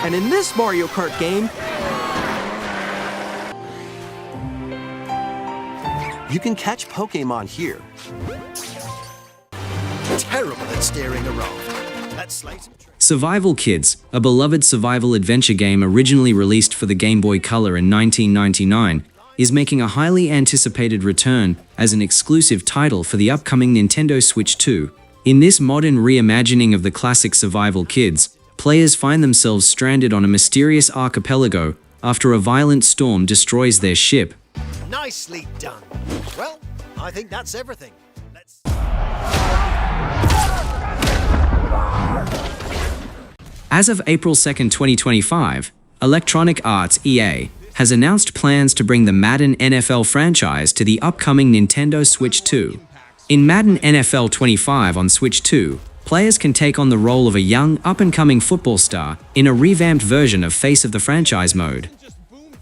And in this Mario Kart game, you can catch Pokémon here. Terrible at steering a raft. Let's slay some tricks. Survival Kids, a beloved survival adventure game originally released for the Game Boy Color in 1999, is making a highly anticipated return as an exclusive title for the upcoming Nintendo Switch 2. In this modern reimagining of the classic Survival Kids, players find themselves stranded on a mysterious archipelago after a violent storm destroys their ship. Nicely done. Well, I think that's everything. Let's... As of April 2, 2025, Electronic Arts (EA) has announced plans to bring the Madden NFL franchise to the upcoming Nintendo Switch 2. In Madden NFL 25 on Switch 2, players can take on the role of a young, up-and-coming football star in a revamped version of Face of the Franchise mode.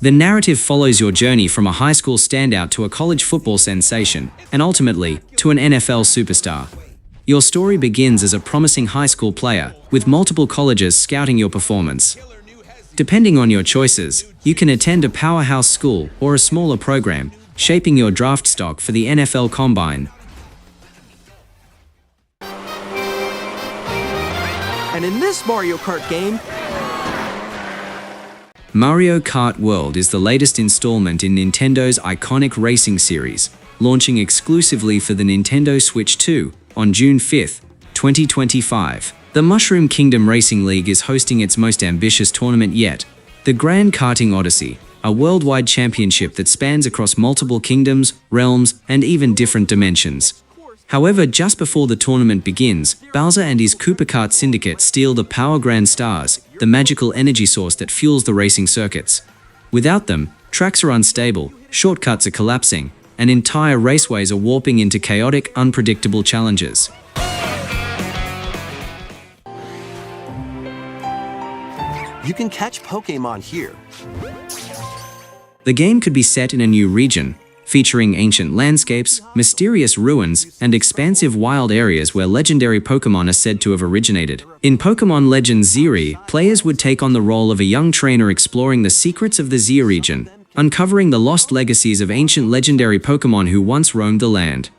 The narrative follows your journey from a high school standout to a college football sensation, and ultimately, to an NFL superstar. Your story begins as a promising high school player, with multiple colleges scouting your performance. Depending on your choices, you can attend a powerhouse school or a smaller program, shaping your draft stock for the NFL Combine. And in this Mario Kart game, Mario Kart World is the latest installment in Nintendo's iconic racing series, launching exclusively for the Nintendo Switch 2 on June 5, 2025. The Mushroom Kingdom Racing League is hosting its most ambitious tournament yet, the Grand Karting Odyssey, a worldwide championship that spans across multiple kingdoms, realms, and even different dimensions. However, just before the tournament begins, Bowser and his Koopa Kart syndicate steal the Power Grand Stars, the magical energy source that fuels the racing circuits. Without them, tracks are unstable, shortcuts are collapsing, and entire raceways are warping into chaotic, unpredictable challenges. you can catch Pokémon here. The game could be set in a new region, featuring ancient landscapes, mysterious ruins, and expansive wild areas where legendary Pokémon are said to have originated. In Pokémon Legends Zeri, players would take on the role of a young trainer exploring the secrets of the Zia region, uncovering the lost legacies of ancient legendary Pokémon who once roamed the land.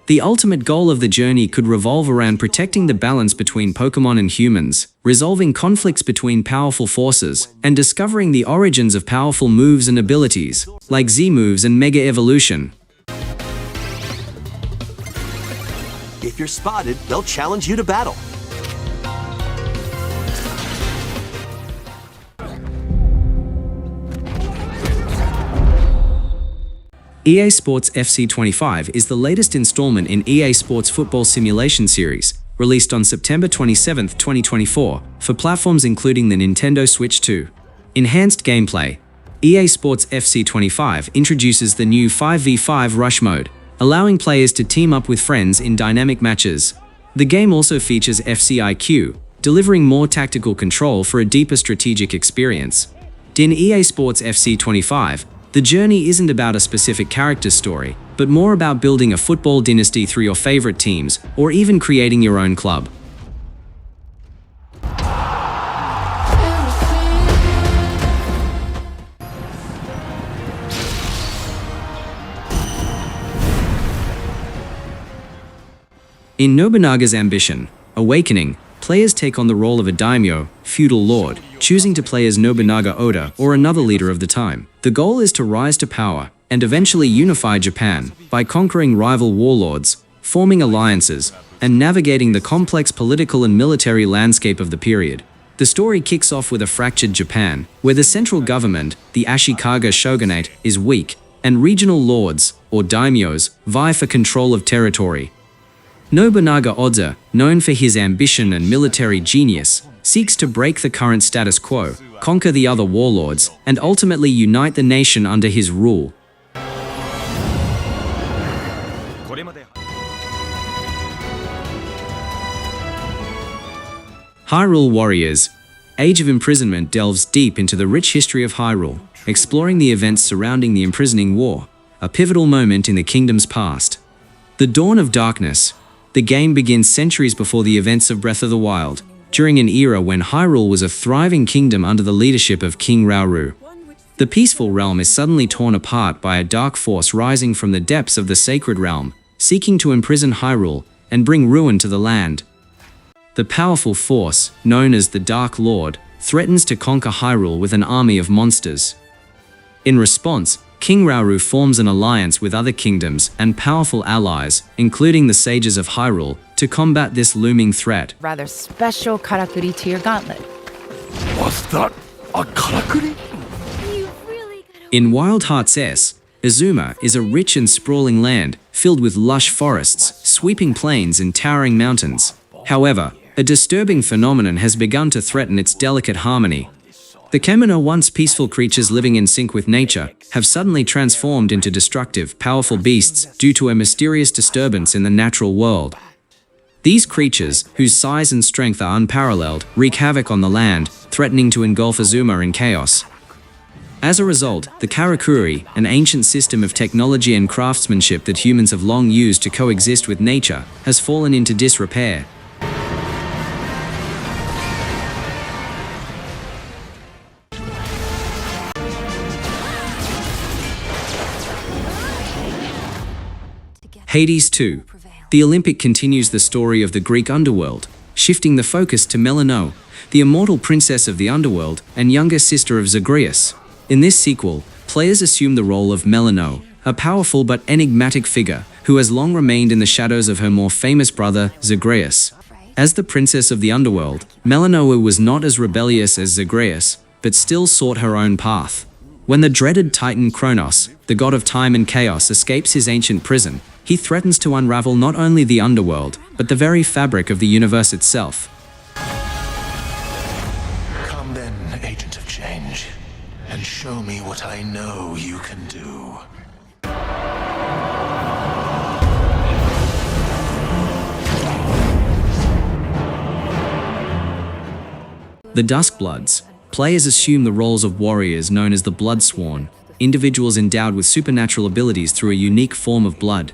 The ultimate goal of the journey could revolve around protecting the balance between Pokémon and humans, resolving conflicts between powerful forces, and discovering the origins of powerful moves and abilities, like Z-moves and Mega Evolution. If you're spotted, they'll challenge you to battle. EA Sports FC 25 is the latest installment in EA Sports Football Simulation series, released on September 27, 2024, for platforms including the Nintendo Switch 2. Enhanced gameplay. EA Sports FC 25 introduces the new 5v5 Rush mode, allowing players to team up with friends in dynamic matches. The game also features FCIQ, delivering more tactical control for a deeper strategic experience. In EA Sports FC 25, the journey isn't about a specific character's story, but more about building a football dynasty through your favorite teams, or even creating your own club. In Nobunaga's Ambition, Awakening, players take on the role of a daimyo, feudal lord, choosing to play as Nobunaga Oda or another leader of the time. The goal is to rise to power and eventually unify Japan by conquering rival warlords, forming alliances, and navigating the complex political and military landscape of the period. The story kicks off with a fractured Japan, where the central government, the Ashikaga shogunate, is weak, and regional lords, or daimyos, vie for control of territory. Nobunaga Oda, known for his ambition and military genius, seeks to break the current status quo, conquer the other warlords, and ultimately unite the nation under his rule. Hyrule Warriors. Age of Imprisonment delves deep into the rich history of Hyrule, exploring the events surrounding the Imprisoning War, a pivotal moment in the kingdom's past. The Dawn of Darkness. The game begins centuries before the events of Breath of the Wild, during an era when Hyrule was a thriving kingdom under the leadership of King Rauru. The peaceful realm is suddenly torn apart by a dark force rising from the depths of the sacred realm, seeking to imprison Hyrule and bring ruin to the land. The powerful force, known as the Dark Lord, threatens to conquer Hyrule with an army of monsters. In response, King Rauru forms an alliance with other kingdoms and powerful allies, including the sages of Hyrule, to combat this looming threat. Rather special karakuri to your gauntlet. Was that a karakuri? In Wild Hearts S, Izuma is a rich and sprawling land filled with lush forests, sweeping plains and towering mountains. However, a disturbing phenomenon has begun to threaten its delicate harmony. The Kemino, once peaceful creatures living in sync with nature, have suddenly transformed into destructive, powerful beasts due to a mysterious disturbance in the natural world. These creatures, whose size and strength are unparalleled, wreak havoc on the land, threatening to engulf Izuma in chaos. As a result, the Karakuri, an ancient system of technology and craftsmanship that humans have long used to coexist with nature, has fallen into disrepair. Hades 2. The Olympic continues the story of the Greek underworld, shifting the focus to Melinoe, the immortal princess of the underworld and younger sister of Zagreus. In this sequel, players assume the role of Melinoe, a powerful but enigmatic figure who has long remained in the shadows of her more famous brother, Zagreus. As the princess of the underworld, Melinoe was not as rebellious as Zagreus, but still sought her own path. When the dreaded Titan Kronos, the god of time and chaos, escapes his ancient prison, he threatens to unravel not only the underworld, but the very fabric of the universe itself. Come then, agent of change, and show me what I know you can do. The Duskbloods. Players assume the roles of warriors known as the Bloodsworn, individuals endowed with supernatural abilities through a unique form of blood.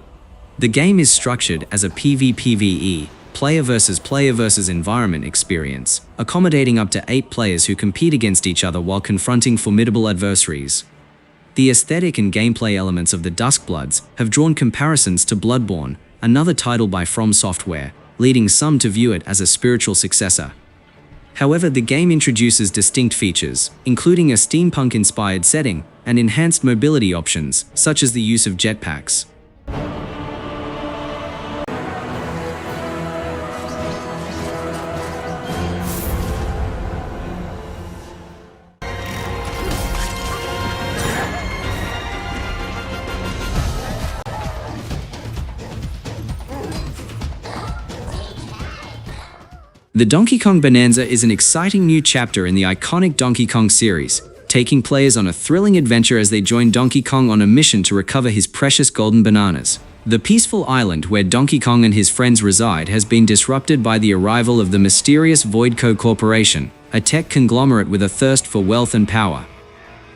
The game is structured as a PvPvE, player versus environment experience, accommodating up to 8 players who compete against each other while confronting formidable adversaries. The aesthetic and gameplay elements of the Duskbloods have drawn comparisons to Bloodborne, another title by From Software, leading some to view it as a spiritual successor. However, the game introduces distinct features, including a steampunk-inspired setting and enhanced mobility options, such as the use of jetpacks. The Donkey Kong Bonanza is an exciting new chapter in the iconic Donkey Kong series, taking players on a thrilling adventure as they join Donkey Kong on a mission to recover his precious golden bananas. The peaceful island where Donkey Kong and his friends reside has been disrupted by the arrival of the mysterious Voidco Corporation, a tech conglomerate with a thirst for wealth and power.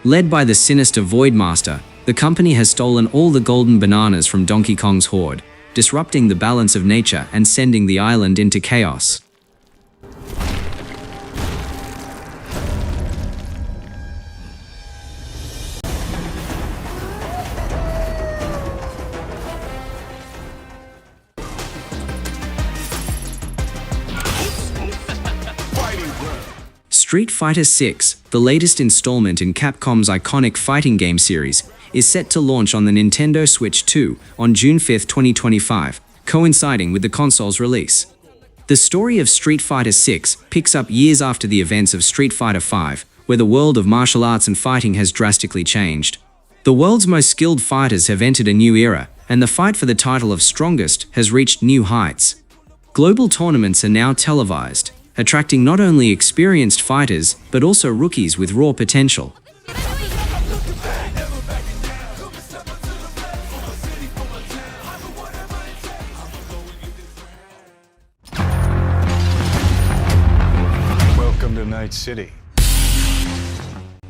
Led by the sinister Voidmaster, the company has stolen all the golden bananas from Donkey Kong's hoard, disrupting the balance of nature and sending the island into chaos. Street Fighter VI, the latest installment in Capcom's iconic fighting game series, is set to launch on the Nintendo Switch 2 on June 5, 2025, coinciding with the console's release. The story of Street Fighter VI picks up years after the events of Street Fighter V, where the world of martial arts and fighting has drastically changed. The world's most skilled fighters have entered a new era, and the fight for the title of strongest has reached new heights. Global tournaments are now televised, attracting not only experienced fighters, but also rookies with raw potential. Welcome to Night City.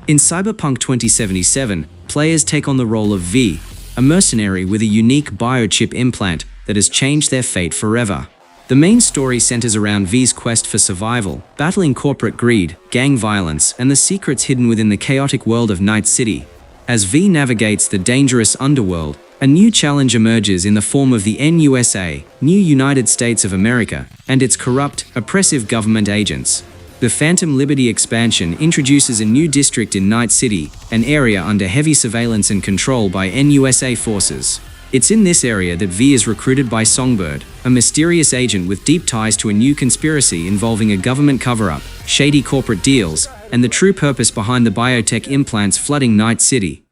In Cyberpunk 2077, players take on the role of V, a mercenary with a unique biochip implant that has changed their fate forever. The main story centers around V's quest for survival, battling corporate greed, gang violence, and the secrets hidden within the chaotic world of Night City. As V navigates the dangerous underworld, a new challenge emerges in the form of the NUSA, New United States of America, and its corrupt, oppressive government agents. The Phantom Liberty expansion introduces a new district in Night City, an area under heavy surveillance and control by NUSA forces. It's in this area that V is recruited by Songbird, a mysterious agent with deep ties to a new conspiracy involving a government cover-up, shady corporate deals, and the true purpose behind the biotech implants flooding Night City.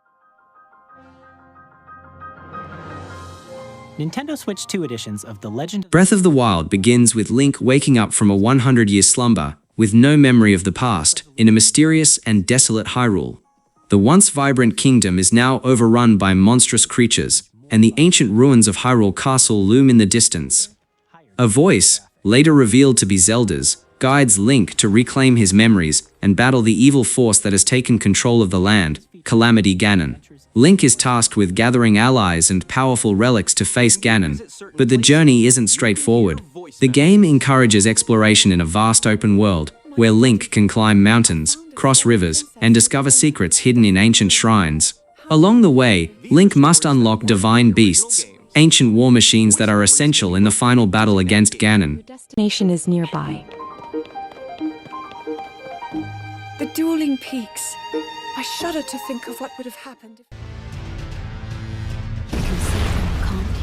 Nintendo Switch 2 editions of The Legend of Breath of the Wild begins with Link waking up from a 100-year slumber, with no memory of the past, in a mysterious and desolate Hyrule. The once vibrant kingdom is now overrun by monstrous creatures, and the ancient ruins of Hyrule Castle loom in the distance. A voice, later revealed to be Zelda's, guides Link to reclaim his memories and battle the evil force that has taken control of the land, Calamity Ganon. Link is tasked with gathering allies and powerful relics to face Ganon, but the journey isn't straightforward. The game encourages exploration in a vast open world, where Link can climb mountains, cross rivers, and discover secrets hidden in ancient shrines. Along the way, Link must unlock divine beasts, ancient war machines that are essential in the final battle against Ganon. Destination is nearby. The dueling peaks. I shudder to think of what would have happened if... You can see them, can't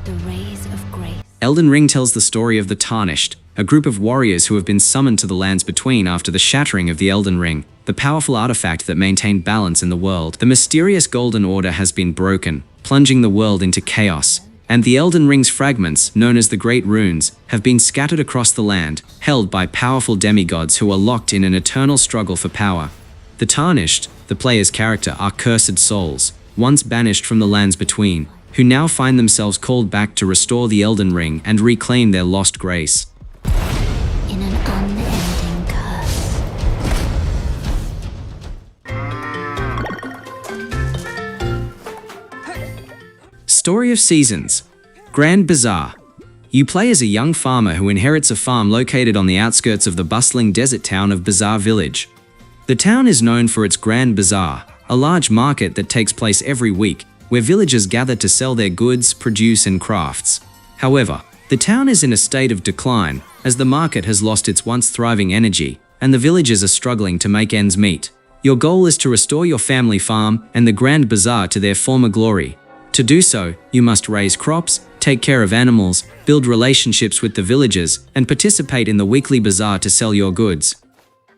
you? The rays of grace. Elden Ring tells the story of the Tarnished, a group of warriors who have been summoned to the lands between after the shattering of the Elden Ring, the powerful artifact that maintained balance in the world. The mysterious Golden Order has been broken, plunging the world into chaos, and the Elden Ring's fragments, known as the Great Runes, have been scattered across the land, held by powerful demigods who are locked in an eternal struggle for power. The Tarnished, the player's character, are cursed souls, once banished from the lands between, who now find themselves called back to restore the Elden Ring and reclaim their lost grace. In an unending curse. Story of Seasons. Grand Bazaar. You play as a young farmer who inherits a farm located on the outskirts of the bustling desert town of Bazaar Village. The town is known for its Grand Bazaar, a large market that takes place every week, where villagers gather to sell their goods, produce, and crafts. However, the town is in a state of decline, as the market has lost its once thriving energy, and the villagers are struggling to make ends meet. Your goal is to restore your family farm and the Grand Bazaar to their former glory. To do so, you must raise crops, take care of animals, build relationships with the villagers, and participate in the weekly bazaar to sell your goods.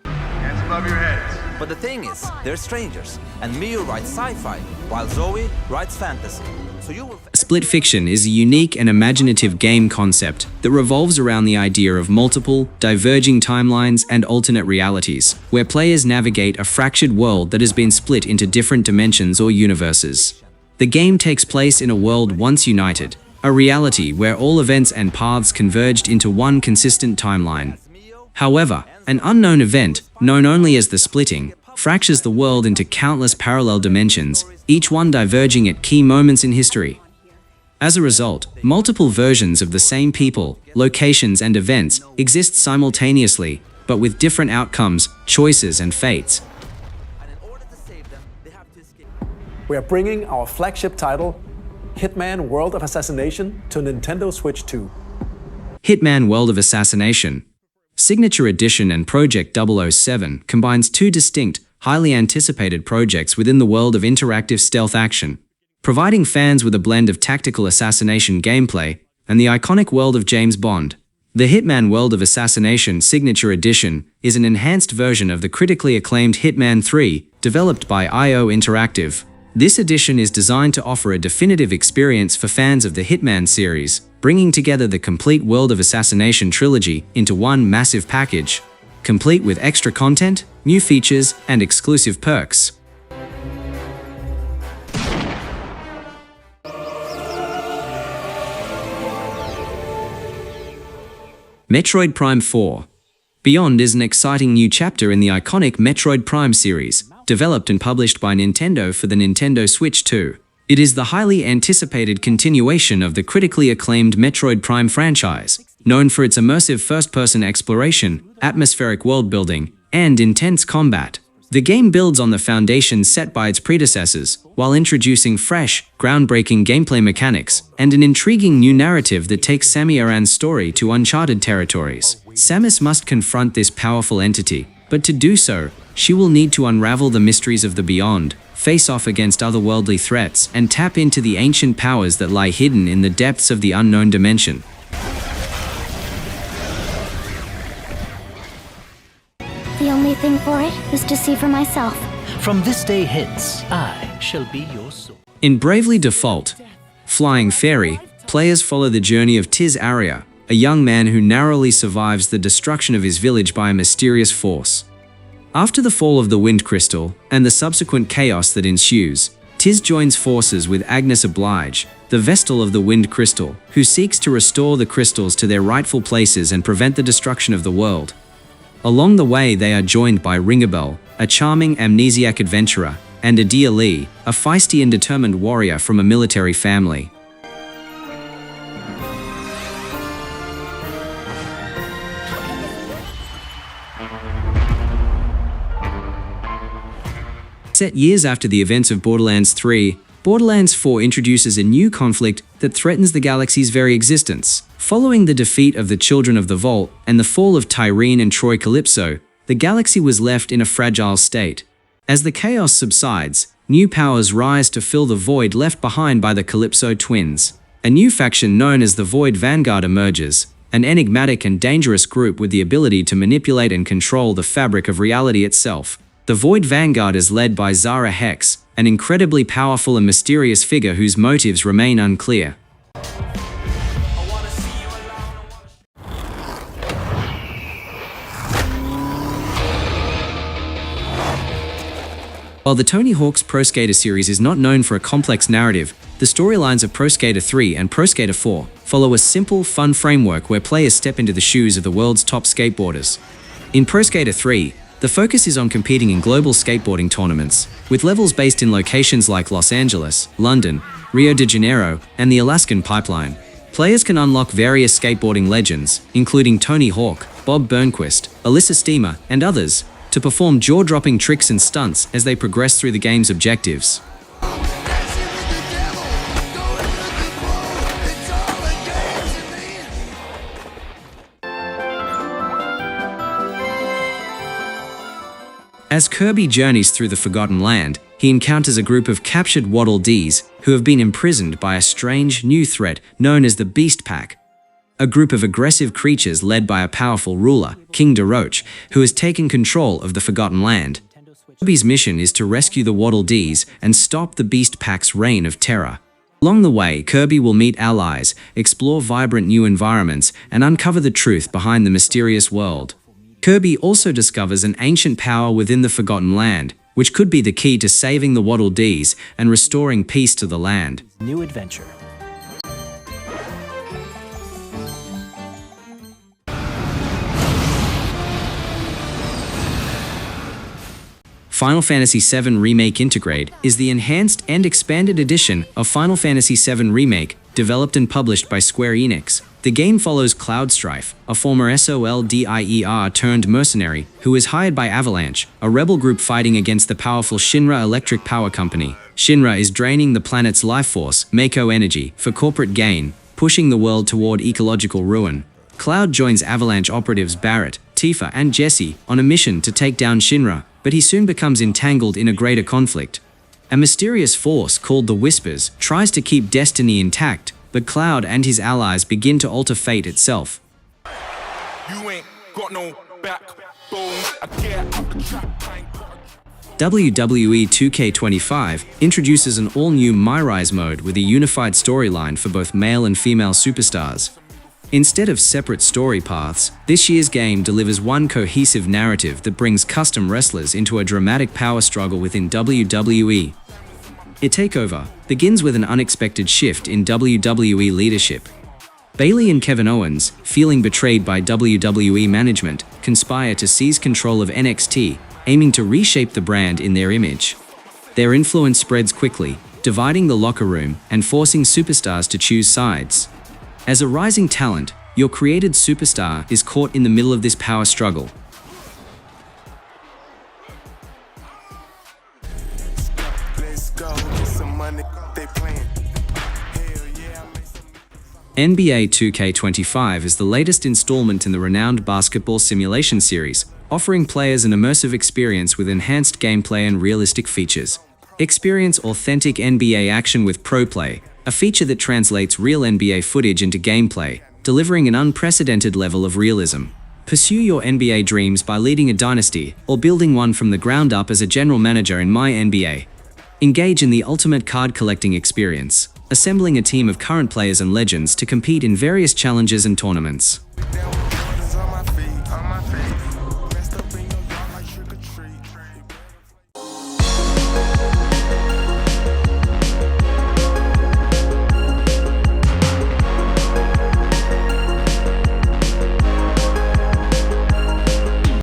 Hands above your heads. But the thing is, they're strangers, and Mio writes sci-fi, while Zoe writes fantasy. So you will... Split fiction is a unique and imaginative game concept that revolves around the idea of multiple, diverging timelines and alternate realities, where players navigate a fractured world that has been split into different dimensions or universes. The game takes place in a world once united, a reality where all events and paths converged into one consistent timeline. However, an unknown event, known only as the Splitting, fractures the world into countless parallel dimensions, each one diverging at key moments in history. As a result, multiple versions of the same people, locations, and events exist simultaneously, but with different outcomes, choices, and fates. We are bringing our flagship title, Hitman World of Assassination, to Nintendo Switch 2. Hitman World of Assassination. Signature Edition and Project 007 combines two distinct, highly anticipated projects within the world of interactive stealth action, providing fans with a blend of tactical assassination gameplay and the iconic world of James Bond. The Hitman World of Assassination Signature Edition is an enhanced version of the critically acclaimed Hitman 3, developed by IO Interactive. This edition is designed to offer a definitive experience for fans of the Hitman series, bringing together the complete World of Assassination trilogy into one massive package, complete with extra content, new features, and exclusive perks. Metroid Prime 4. Beyond is an exciting new chapter in the iconic Metroid Prime series, developed and published by Nintendo for the Nintendo Switch 2. It is the highly anticipated continuation of the critically acclaimed Metroid Prime franchise, known for its immersive first-person exploration, atmospheric world-building, and intense combat. The game builds on the foundations set by its predecessors, while introducing fresh, groundbreaking gameplay mechanics, and an intriguing new narrative that takes Samus Aran's story to uncharted territories. Samus must confront this powerful entity, but to do so, she will need to unravel the mysteries of the beyond, face off against otherworldly threats, and tap into the ancient powers that lie hidden in the depths of the unknown dimension. The only thing for it is to see for myself. From this day hence, I shall be your soul. In Bravely Default, Flying Fairy, players follow the journey of Tiz Aria, a young man who narrowly survives the destruction of his village by a mysterious force. After the fall of the Wind Crystal, and the subsequent chaos that ensues, Tiz joins forces with Agnes Oblige, the Vestal of the Wind Crystal, who seeks to restore the crystals to their rightful places and prevent the destruction of the world. Along the way, they are joined by Ringabel, a charming amnesiac adventurer, and Adia Lee, a feisty and determined warrior from a military family. Set years after the events of Borderlands 3, Borderlands 4 introduces a new conflict that threatens the galaxy's very existence. Following the defeat of the Children of the Vault and the fall of Tyrene and Troy Calypso, the galaxy was left in a fragile state. As the chaos subsides, new powers rise to fill the void left behind by the Calypso twins. A new faction known as the Void Vanguard emerges, an enigmatic and dangerous group with the ability to manipulate and control the fabric of reality itself. The Void Vanguard is led by Zara Hex, an incredibly powerful and mysterious figure whose motives remain unclear. While the Tony Hawk's Pro Skater series is not known for a complex narrative, the storylines of Pro Skater 3 and Pro Skater 4 follow a simple, fun framework where players step into the shoes of the world's top skateboarders. In Pro Skater 3, the focus is on competing in global skateboarding tournaments, with levels based in locations like Los Angeles, London, Rio de Janeiro, and the Alaskan Pipeline. Players can unlock various skateboarding legends, including Tony Hawk, Bob Burnquist, Alyssa Steamer, and others, to perform jaw-dropping tricks and stunts as they progress through the game's objectives. As Kirby journeys through the Forgotten Land, he encounters a group of captured Waddle Dees who have been imprisoned by a strange, new threat known as the Beast Pack, a group of aggressive creatures led by a powerful ruler, King DeRoach, who has taken control of the Forgotten Land. Kirby's mission is to rescue the Waddle Dees and stop the Beast Pack's reign of terror. Along the way, Kirby will meet allies, explore vibrant new environments, and uncover the truth behind the mysterious world. Kirby also discovers an ancient power within the Forgotten Land, which could be the key to saving the Waddle Dees and restoring peace to the land. New adventure. Final Fantasy VII Remake Intergrade is the enhanced and expanded edition of Final Fantasy VII Remake, developed and published by Square Enix. The game follows Cloud Strife, a former SOLDIER-turned mercenary who is hired by Avalanche, a rebel group fighting against the powerful Shinra Electric Power Company. Shinra is draining the planet's life force, Mako energy, for corporate gain, pushing the world toward ecological ruin. Cloud joins Avalanche operatives Barrett, Tifa, and Jesse on a mission to take down Shinra, but he soon becomes entangled in a greater conflict. A mysterious force called the Whispers tries to keep Destiny intact, but Cloud and his allies begin to alter fate itself. You ain't got no backbone. I get out the trap. WWE 2K25 introduces an all-new My Rise mode with a unified storyline for both male and female superstars. Instead of separate story paths, this year's game delivers one cohesive narrative that brings custom wrestlers into a dramatic power struggle within WWE. A takeover begins with an unexpected shift in WWE leadership. Bayley and Kevin Owens, feeling betrayed by WWE management, conspire to seize control of NXT, aiming to reshape the brand in their image. Their influence spreads quickly, dividing the locker room and forcing superstars to choose sides. As a rising talent, your created superstar is caught in the middle of this power struggle. NBA 2K25 is the latest installment in the renowned basketball simulation series, offering players an immersive experience with enhanced gameplay and realistic features. Experience authentic NBA action with Pro Play, a feature that translates real NBA footage into gameplay, delivering an unprecedented level of realism. Pursue your NBA dreams by leading a dynasty or building one from the ground up as a general manager in My NBA. Engage in the ultimate card collecting experience, assembling a team of current players and legends to compete in various challenges and tournaments.